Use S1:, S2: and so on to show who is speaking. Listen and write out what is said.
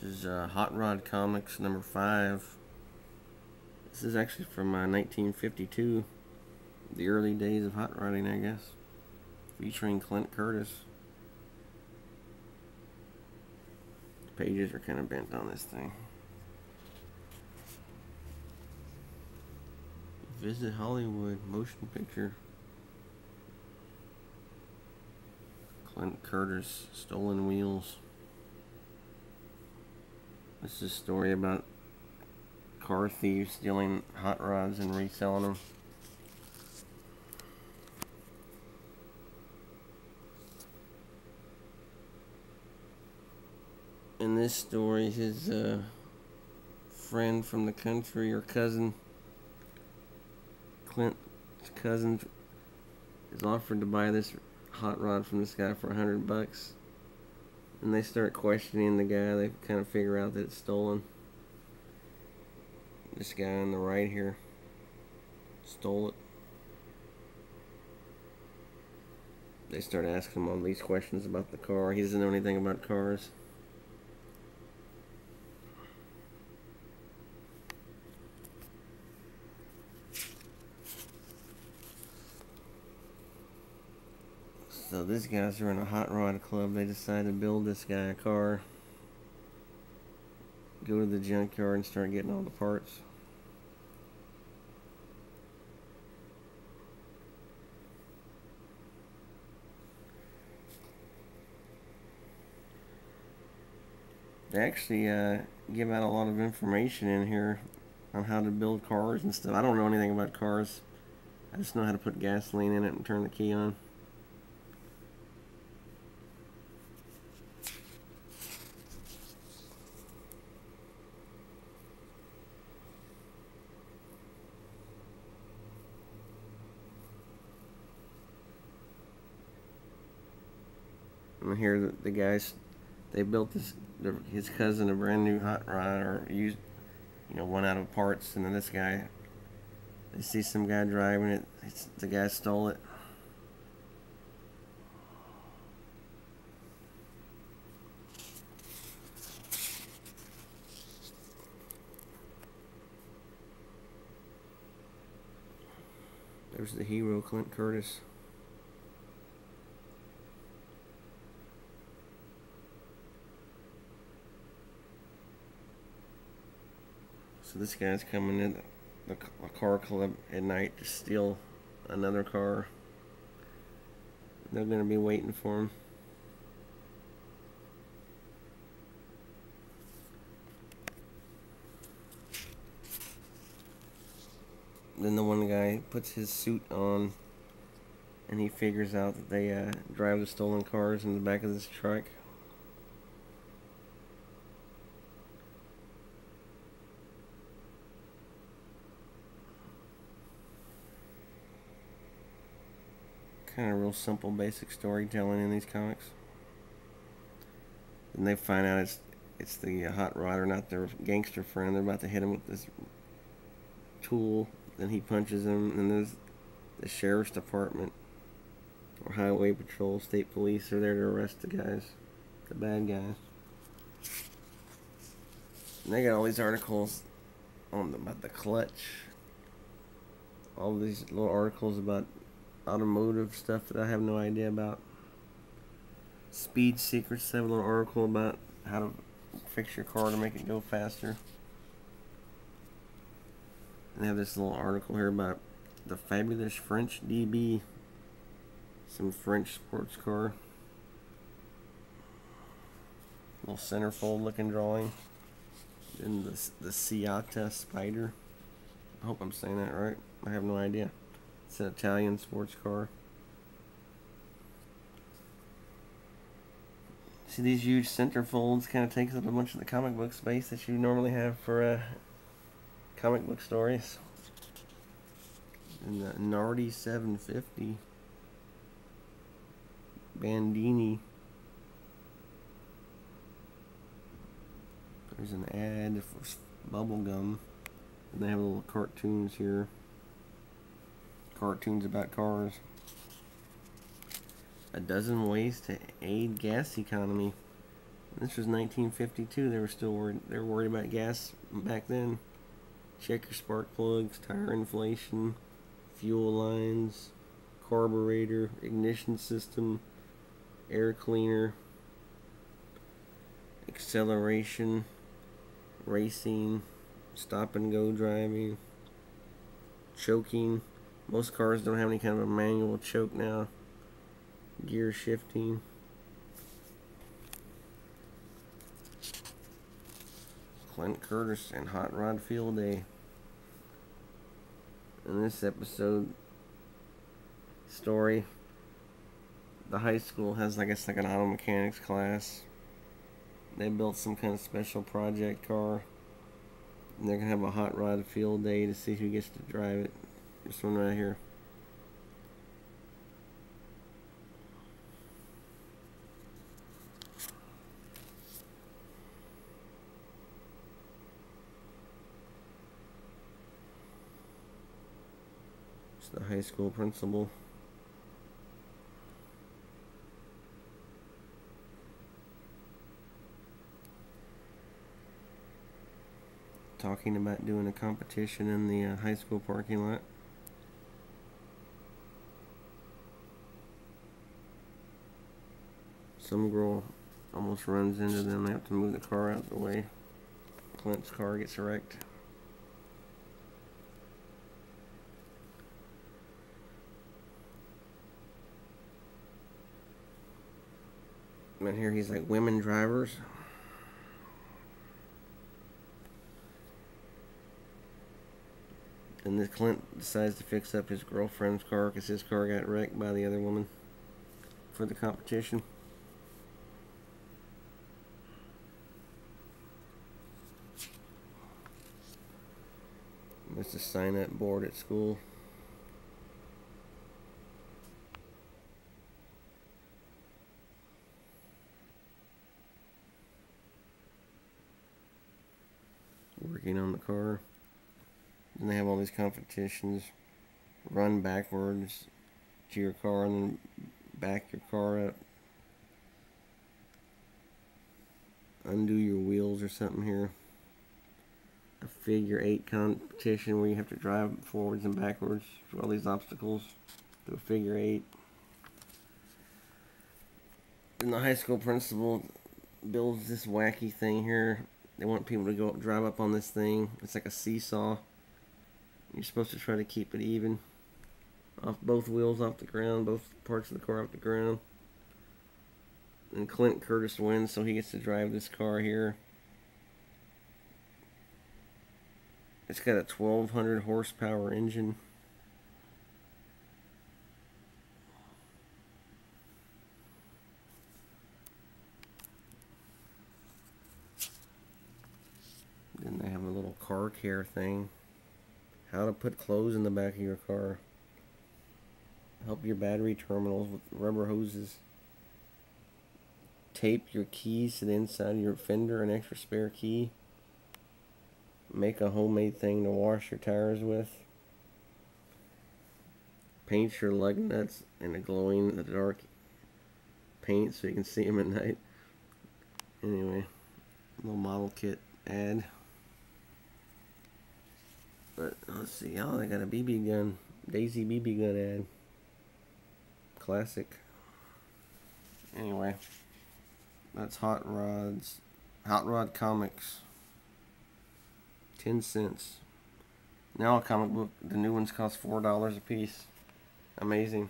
S1: This is Hot Rod Comics number 5. This is actually from 1952, the early days of hot rodding, I guess, featuring Clint Curtis. The pages are kind of bent on this thing. Visit Hollywood motion picture. Clint Curtis, Stolen Wheels. This is a story about car thieves stealing hot rods and reselling them. In this story, his friend from the country, or cousin, Clint's cousin, is offered to buy this hot rod from this guy for $100. And they start questioning the guy. They kind of figure out that it's stolen. This guy on the right here stole it. They start asking him all these questions about the car. He doesn't know anything about cars. So these guys are in a hot rod club. They decide to build this guy a car, go to the junkyard and start getting all the parts. They actually give out a lot of information in here on how to build cars and stuff. I don't know anything about cars. I just know how to put gasoline in it and turn the key on. And here the guys, they built his cousin a brand new hot rod, or used, one out of parts. And then this guy, they see some guy driving it. The guy stole it. There's the hero, Clint Curtis. So this guy's coming in a car club at night to steal another car. They're going to be waiting for him. Then the one guy puts his suit on, and he figures out that they drive the stolen cars in the back of this truck. Kind of real simple, basic storytelling in these comics. And they find out it's the hot rodder, not their gangster friend. They're about to hit him with this tool. Then he punches him, and there's the sheriff's department, or highway patrol, state police are there to arrest the guys, the bad guys. And they got all these articles about the clutch. All these little articles about automotive stuff that I have no idea about. Speed secrets. They have a little article about how to fix your car to make it go faster. And they have this little article here about the fabulous French DB, some French sports car. Little centerfold looking drawing. And the Seata Spider. I hope I'm saying that right. I have no idea. It's an Italian sports car. See, these huge centerfolds kind of takes up a bunch of the comic book space that you normally have for comic book stories. And the Nardi 750 Bandini. There's an ad for bubble gum, and they have little cartoons here. Cartoons about cars. A dozen ways to aid gas economy. This was 1952. They were still worried. They were worried about gas back then. Check your spark plugs, tire inflation, fuel lines, carburetor, ignition system, air cleaner, acceleration, racing, stop and go driving, choking. Most cars don't have any kind of a manual choke now. Gear shifting. Clint Curtis and Hot Rod Field Day. In this episode story, the high school has, I guess, like an auto mechanics class. They built some kind of special project car, and they're gonna have a hot rod field day to see who gets to drive it. This one right here. It's the high school principal. Talking about doing a competition in the high school parking lot. Some girl almost runs into them. They have to move the car out of the way. Clint's car gets wrecked. And here he's like, women drivers. And then Clint decides to fix up his girlfriend's car because his car got wrecked by the other woman for the competition. There's a sign-up board at school. Working on the car. Then they have all these competitions. Run backwards to your car and then back your car up. Undo your wheels or something here. A figure 8 competition where you have to drive forwards and backwards through all these obstacles. Do a figure 8. And the high school principal builds this wacky thing here. They want people to go up, drive up on this thing. It's like a seesaw. You're supposed to try to keep it even. Off both wheels off the ground, both parts of the car off the ground. And Clint Curtis wins, so he gets to drive this car here. It's got a 1200 horsepower engine. Then they have a little car care thing. How to put clothes in the back of your car. Help your battery terminals with rubber hoses. Tape your keys to the inside of your fender, an extra spare key. Make a homemade thing to wash your tires with. Paint your lug nuts in a glowing in the dark paint so you can see them at night. Anyway, little model kit ad. But let's see. Oh, they got a BB gun. Daisy BB gun ad. Classic. Anyway, that's Hot Rods. Hot Rod Comics. 10 cents. Now a comic book, the new ones cost $4 a piece. Amazing.